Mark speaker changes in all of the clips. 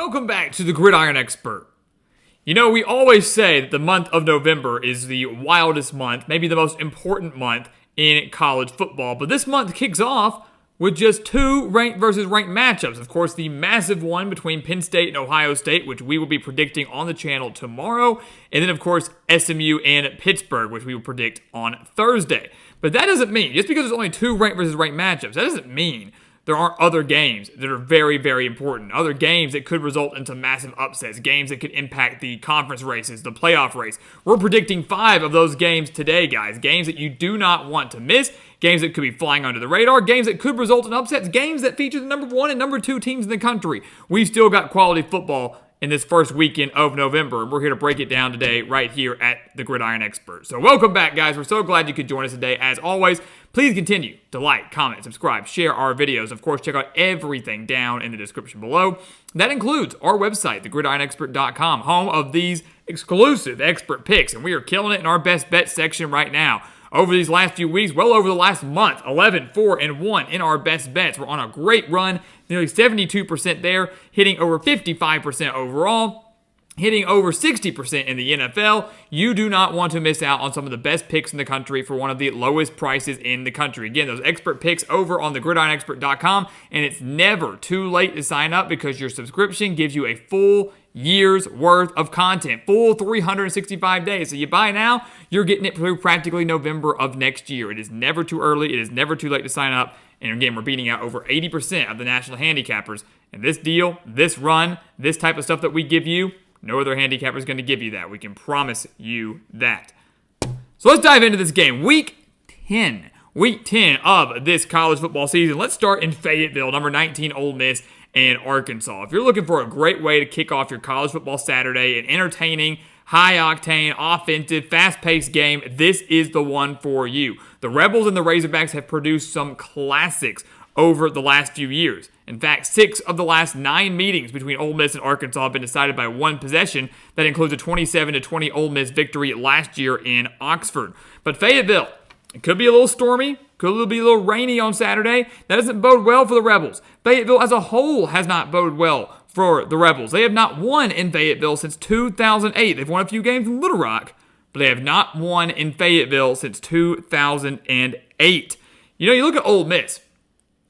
Speaker 1: Welcome back to the Gridiron Expert. You know, we always say that the month of November is the wildest month, maybe the most important month in college football, but this month kicks off with just two ranked versus ranked matchups. Of course, the massive one between Penn State and Ohio State, which we will be predicting on the channel tomorrow, and then, of course, SMU and Pittsburgh, which we will predict on Thursday. But that doesn't mean, just because there's only two ranked versus ranked matchups, that doesn't mean there aren't other games that are very, very important. Other games that could result into massive upsets. Games that could impact the conference races, the playoff race. We're predicting 5 of those games today, guys. Games that you do not want to miss. Games that could be flying under the radar. Games that could result in upsets. Games that feature the number 1 and number 2 teams in the country. We've still got quality football in this first weekend of November, and we're here to break it down today right here at the Gridiron Expert. So welcome back, guys. We're so glad you could join us today. As always, please continue to like, comment, subscribe, share our videos. Of course, check out everything down in the description below. That includes our website, thegridironexpert.com, home of these exclusive expert picks, and we are killing it in our best bet section right now. Over these last few weeks, well over the last month, 11, 4, and 1 in our best bets. We're on a great run, nearly 72% there, hitting over 55% overall, hitting over 60% in the NFL. You do not want to miss out on some of the best picks in the country for one of the lowest prices in the country. Again, those expert picks over on thegridironexpert.com, and it's never too late to sign up because your subscription gives you a full year's worth of content, full 365 days. So you buy now, you're getting it through practically November of next year. It is never too early. It is never too late to sign up. And again, we're beating out over 80% of the national handicappers. And this deal, this run, this type of stuff that we give you, no other handicapper is going to give you that. We can promise you that. So let's dive into this game. Week 10 of this college football season. Let's start in Fayetteville, number 19, Ole Miss and Arkansas. If you're looking for a great way to kick off your college football Saturday, an entertaining, high-octane, offensive, fast-paced game, this is the one for you. The Rebels and the Razorbacks have produced some classics over the last few years. In fact, 6 of the last 9 meetings between Ole Miss and Arkansas have been decided by one possession. That includes a 27-20 Ole Miss victory last year in Oxford. But Fayetteville, it could be a little stormy, could be a little rainy on Saturday. That doesn't bode well for the Rebels. Fayetteville as a whole has not boded well for the Rebels. They have not won in Fayetteville since 2008. They've won a few games in Little Rock, but they have not won in Fayetteville since 2008. You know, you look at Ole Miss,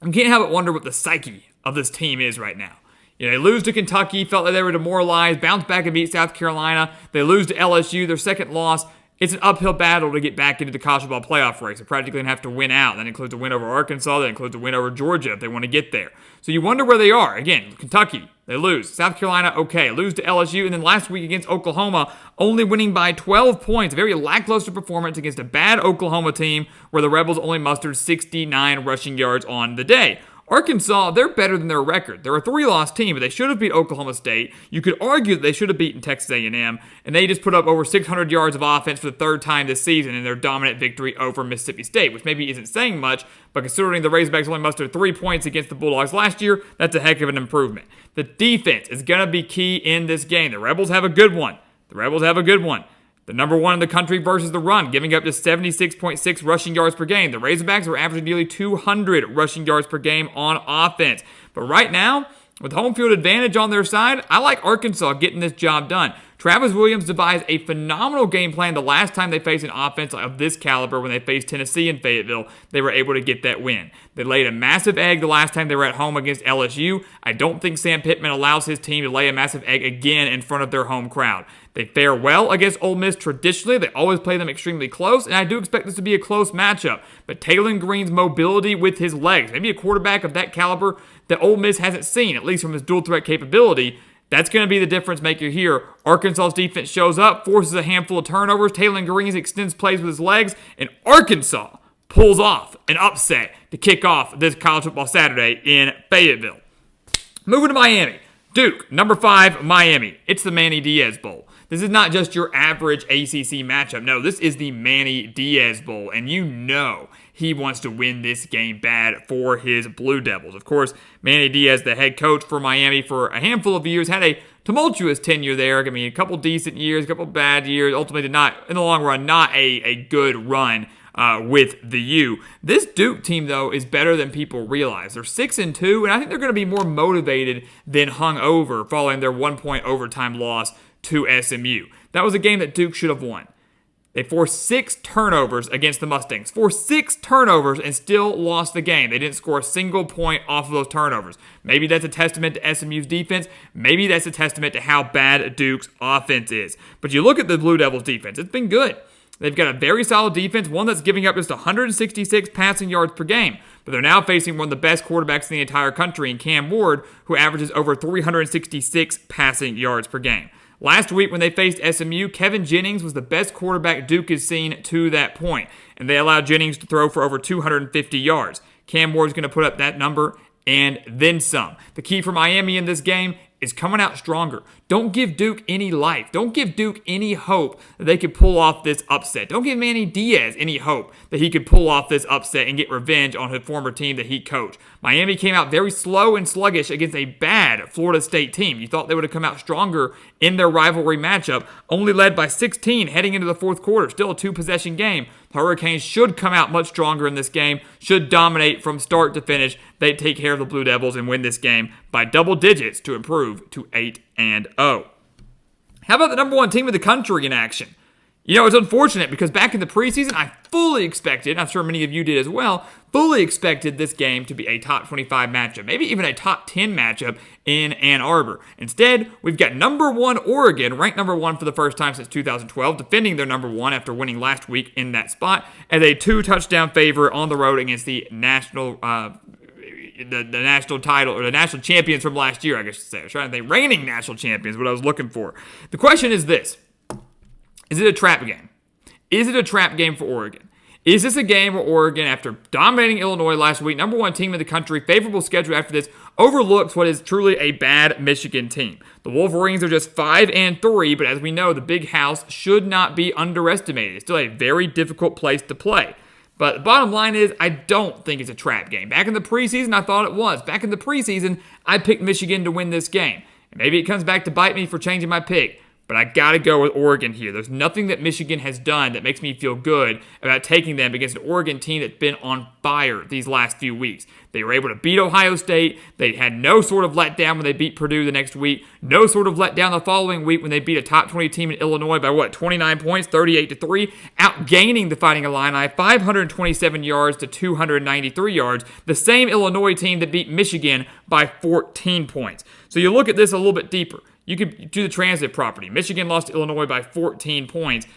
Speaker 1: you can't help but wonder what the psyche of this team is right now. You know, they lose to Kentucky, felt like they were demoralized, bounced back and beat South Carolina. They lose to LSU, their second loss. It's an uphill battle to get back into the college football playoff race. They're practically going to have to win out. That includes a win over Arkansas. That includes a win over Georgia if they want to get there. So you wonder where they are. Again, Kentucky, they lose. South Carolina, okay. Lose to LSU. And then last week against Oklahoma, only winning by 12 points. A very lackluster performance against a bad Oklahoma team where the Rebels only mustered 69 rushing yards on the day. Arkansas, they're better than their record. They're a 3-loss team, but they should have beat Oklahoma State. You could argue that they should have beaten Texas A&M, and they just put up over 600 yards of offense for the 3rd time this season in their dominant victory over Mississippi State, which maybe isn't saying much, but considering the Razorbacks only mustered 3 points against the Bulldogs last year, that's a heck of an improvement. The defense is going to be key in this game. The Rebels have a good one. The number 1 in the country versus the run, giving up just 76.6 rushing yards per game. The Razorbacks are averaging nearly 200 rushing yards per game on offense. But right now, with home field advantage on their side, I like Arkansas getting this job done. Travis Williams devised a phenomenal game plan the last time they faced an offense of this caliber when they faced Tennessee in Fayetteville. They were able to get that win. They laid a massive egg the last time they were at home against LSU. I don't think Sam Pittman allows his team to lay a massive egg again in front of their home crowd. They fare well against Ole Miss traditionally. They always play them extremely close, and I do expect this to be a close matchup. But Taylor Green's mobility with his legs, maybe a quarterback of that caliber that Ole Miss hasn't seen, at least from his dual threat capability, that's going to be the difference maker here. Arkansas's defense shows up, forces a handful of turnovers. Taylor Green extends plays with his legs, and Arkansas pulls off an upset to kick off this college football Saturday in Fayetteville. Moving to Miami. Duke, number 5, Miami. It's the Manny Diaz Bowl. This is not just your average ACC matchup. No, this is the Manny Diaz Bowl, and you know he wants to win this game bad for his Blue Devils. Of course, Manny Diaz, the head coach for Miami for a handful of years, had a tumultuous tenure there. I mean, a couple decent years, a couple bad years. Ultimately, did not, in the long run, not a good run with the U. This Duke team, though, is better than people realize. They're 6-2, and I think they're going to be more motivated than hungover following their 1-point overtime loss to SMU. That was a game that Duke should have won. They forced 6 turnovers against the Mustangs. Forced 6 turnovers and still lost the game. They didn't score a single point off of those turnovers. Maybe that's a testament to SMU's defense. Maybe that's a testament to how bad Duke's offense is. But you look at the Blue Devils' defense. It's been good. They've got a very solid defense, one that's giving up just 166 passing yards per game. But they're now facing one of the best quarterbacks in the entire country in Cam Ward, who averages over 366 passing yards per game. Last week when they faced SMU, Kevin Jennings was the best quarterback Duke has seen to that point, and they allowed Jennings to throw for over 250 yards. Cam Ward's going to put up that number and then some. The key for Miami in this game is coming out stronger. Don't give Duke any life. Don't give Duke any hope that they could pull off this upset. Don't give Manny Diaz any hope that he could pull off this upset and get revenge on his former team that he coached. Miami came out very slow and sluggish against a bad Florida State team. You thought they would have come out stronger in their rivalry matchup, only led by 16 heading into the fourth quarter. Still a 2-possession game. The Hurricanes should come out much stronger in this game, should dominate from start to finish. They take care of the Blue Devils and win this game by double digits to improve to 8-0. How about the number 1 team in the country in action? You know, it's unfortunate because back in the preseason, I fully expected, I'm sure many of you did as well, fully expected this game to be a top 25 matchup, maybe even a top 10 matchup in Ann Arbor. Instead, we've got number 1 Oregon, ranked number 1 for the first time since 2012, defending their number 1 after winning last week in that spot, as a 2-touchdown favorite on the road against the national the national title, or the national champions from last year, I guess you say. I was trying to think, reigning national champions, what I was looking for. The question is this. Is it a trap game? Is it a trap game for Oregon? Is this a game where Oregon, after dominating Illinois last week, number 1 team in the country, favorable schedule after this, overlooks what is truly a bad Michigan team? The Wolverines are just 5-3, but as we know, the Big House should not be underestimated. It's still a very difficult place to play. But the bottom line is, I don't think it's a trap game. Back in the preseason, I thought it was. Back in the preseason, I picked Michigan to win this game. And maybe it comes back to bite me for changing my pick. But I got to go with Oregon here. There's nothing that Michigan has done that makes me feel good about taking them against an Oregon team that's been on fire these last few weeks. They were able to beat Ohio State. They had no sort of letdown when they beat Purdue the next week. No sort of letdown the following week when they beat a top 20 team in Illinois by 29 points, 38-3, outgaining the Fighting Illini 527 yards to 293 yards. The same Illinois team that beat Michigan by 14 points. So you look at this a little bit deeper. You could do the transit property. Michigan lost to Illinois by 14 points.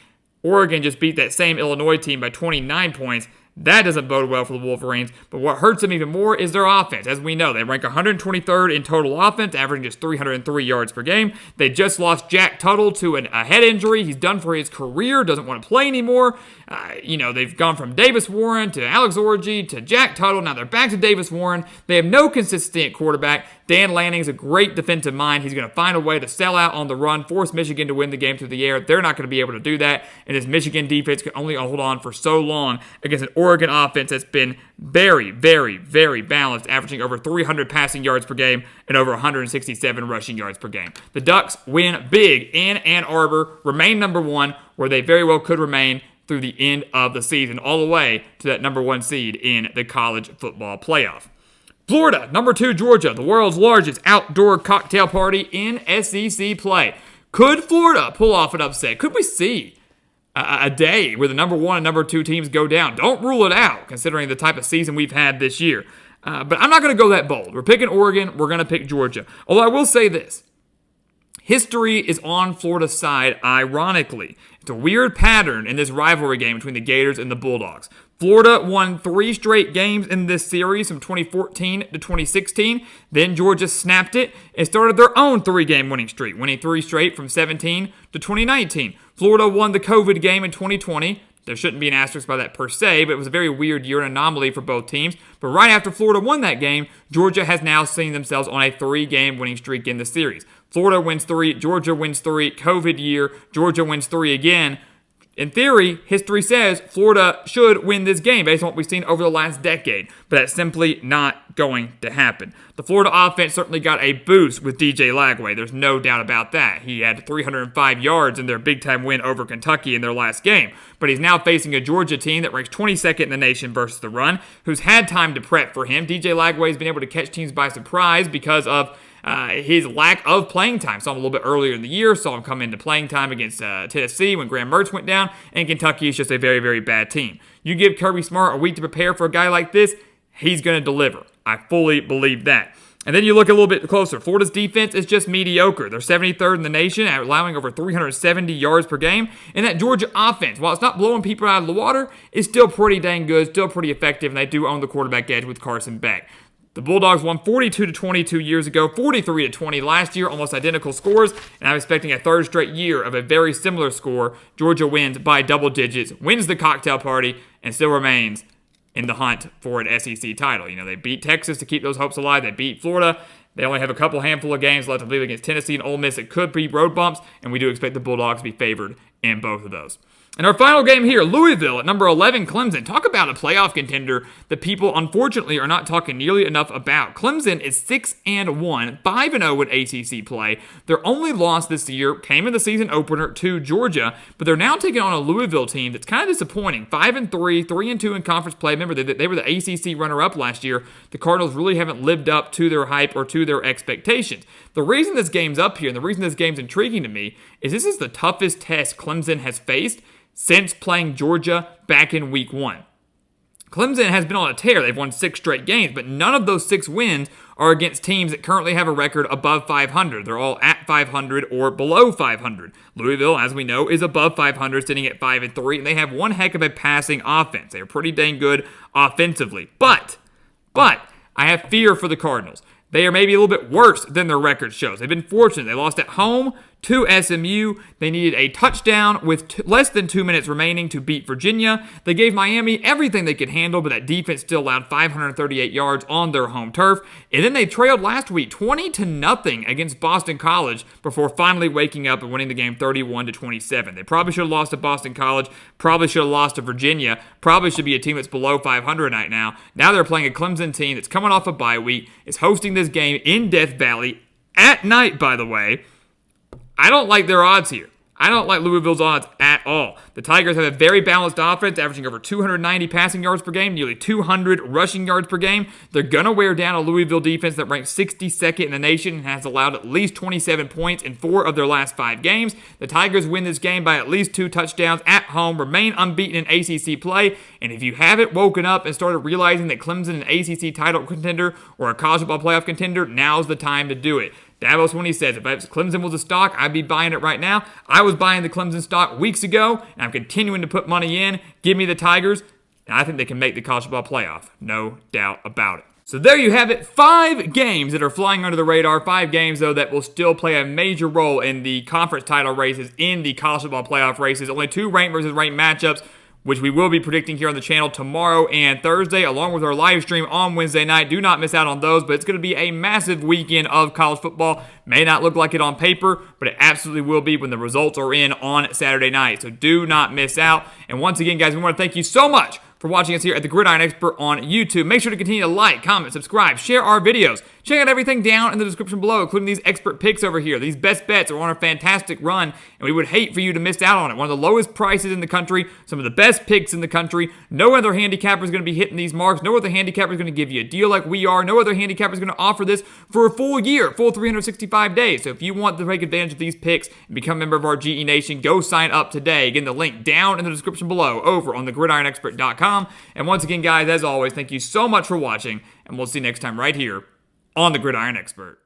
Speaker 1: Oregon just beat that same Illinois team by 29 points. That doesn't bode well for the Wolverines, but what hurts them even more is their offense. As we know, they rank 123rd in total offense, averaging just 303 yards per game. They just lost Jack Tuttle to a head injury. He's done for his career, doesn't want to play anymore. They've gone from Davis Warren to Alex Orji to Jack Tuttle. Now they're back to Davis Warren. They have no consistency at quarterback. Dan Lanning's a great defensive mind. He's going to find a way to sell out on the run, force Michigan to win the game through the air. They're not going to be able to do that, and this Michigan defense can only hold on for so long against an Oregon offense that's been very, very, very balanced, averaging over 300 passing yards per game and over 167 rushing yards per game. The Ducks win big in Ann Arbor, remain number 1, where they very well could remain through the end of the season, all the way to that number 1 seed in the college football playoff. Florida, number 2 Georgia, the world's largest outdoor cocktail party in SEC play. Could Florida pull off an upset? Could we see a day where the number 1 and number 2 teams go down? Don't rule it out, considering the type of season we've had this year. But I'm not going to go that bold. We're picking Oregon. We're going to pick Georgia. Although I will say this. History is on Florida's side, ironically. It's a weird pattern in this rivalry game between the Gators and the Bulldogs. Florida won 3 straight games in this series from 2014 to 2016. Then Georgia snapped it and started their own 3-game winning streak, winning 3 straight from 17 to 2019. Florida won the COVID game in 2020. There shouldn't be an asterisk by that per se, but it was a very weird year, an anomaly for both teams. But right after Florida won that game, Georgia has now seen themselves on a 3-game winning streak in the series. Florida wins 3, Georgia wins 3, COVID year, Georgia wins 3 again. In theory, history says Florida should win this game based on what we've seen over the last decade, but that's simply not going to happen. The Florida offense certainly got a boost with DJ Lagway. There's no doubt about that. He had 305 yards in their big-time win over Kentucky in their last game, but he's now facing a Georgia team that ranks 22nd in the nation versus the run, who's had time to prep for him. DJ Lagway's been able to catch teams by surprise because of his lack of playing time. Saw him a little bit earlier in the year, saw him come into playing time against Tennessee when Graham Mertz went down, and Kentucky is just a very, very bad team. You give Kirby Smart a week to prepare for a guy like this, he's going to deliver. I fully believe that. And then you look a little bit closer. Florida's defense is just mediocre. They're 73rd in the nation, allowing over 370 yards per game. And that Georgia offense, while it's not blowing people out of the water, is still pretty dang good, still pretty effective, and they do own the quarterback edge with Carson Beck. The Bulldogs won 42-22 years ago, 43-20 last year, almost identical scores, and I'm expecting a third straight year of a very similar score. Georgia wins by double digits, wins the cocktail party, and still remains in the hunt for an SEC title. You know, they beat Texas to keep those hopes alive. They beat Florida. They only have a handful of games left, I believe, against Tennessee and Ole Miss. It could be road bumps, and we do expect the Bulldogs to be favored in both of those. And our final game here, Louisville at number 11, Clemson. Talk about a playoff contender that people, unfortunately, are not talking nearly enough about. Clemson is 6-1, 5-0 with ACC play. Their only loss this year came in the season opener to Georgia, but they're now taking on a Louisville team that's kind of disappointing. 5-3, 3-2 in conference play. Remember, they were the ACC runner-up last year. The Cardinals really haven't lived up to their hype or to their expectations. The reason this game's up here and the reason this game's intriguing to me is this is the toughest test Clemson has faced since playing Georgia back in week 1. Clemson has been on a tear. They've won 6 straight games, but none of those 6 wins are against teams that currently have a record above 500. They're all at 500 or below 500. Louisville, as we know, is above 500, sitting at 5-3, and they have one heck of a passing offense. They are pretty dang good offensively. But I have fear for the Cardinals. They are maybe a little bit worse than their record shows. They've been fortunate. They lost at home to SMU. They needed a touchdown with less than 2 minutes remaining to beat Virginia. They gave Miami everything they could handle, but that defense still allowed 538 yards on their home turf. And then they trailed last week 20-0 against Boston College before finally waking up and winning the game 31-27. They probably should have lost to Boston College, probably should have lost to Virginia, probably should be a team that's below 500 right now. Now they're playing a Clemson team that's coming off a bye week, is hosting this game in Death Valley at night, by the way. I don't like their odds here. I don't like Louisville's odds at all. The Tigers have a very balanced offense, averaging over 290 passing yards per game, nearly 200 rushing yards per game. They're going to wear down a Louisville defense that ranks 62nd in the nation and has allowed at least 27 points in 4 of their last 5 games. The Tigers win this game by at least 2 touchdowns at home, remain unbeaten in ACC play, and if you haven't woken up and started realizing that Clemson an ACC title contender or a college football playoff contender, now's the time to do it. Davos, when he says, if Clemson was a stock, I'd be buying it right now. I was buying the Clemson stock weeks ago, and I'm continuing to put money in. Give me the Tigers, and I think they can make the college football playoff. No doubt about it. So there you have it. 5 games that are flying under the radar. 5 games, though, that will still play a major role in the conference title races, in the college football playoff races. Only 2 ranked versus ranked matchups, which we will be predicting here on the channel tomorrow and Thursday, along with our live stream on Wednesday night. Do not miss out on those, but it's going to be a massive weekend of college football. May not look like it on paper, but it absolutely will be when the results are in on Saturday night. So do not miss out. And once again, guys, we want to thank you so much for watching us here at the Gridiron Expert on YouTube. Make sure to continue to like, comment, subscribe, share our videos. Check out everything down in the description below, including these expert picks over here. These best bets are on a fantastic run, and we would hate for you to miss out on it. One of the lowest prices in the country, some of the best picks in the country. No other handicapper is going to be hitting these marks. No other handicapper is going to give you a deal like we are. No other handicapper is going to offer this for a full year, full 365 days. So if you want to take advantage of these picks and become a member of our GE Nation, go sign up today. Again, the link down in the description below over on thegridironexpert.com. And once again, guys, as always, thank you so much for watching, and we'll see you next time right here on The Gridiron Expert.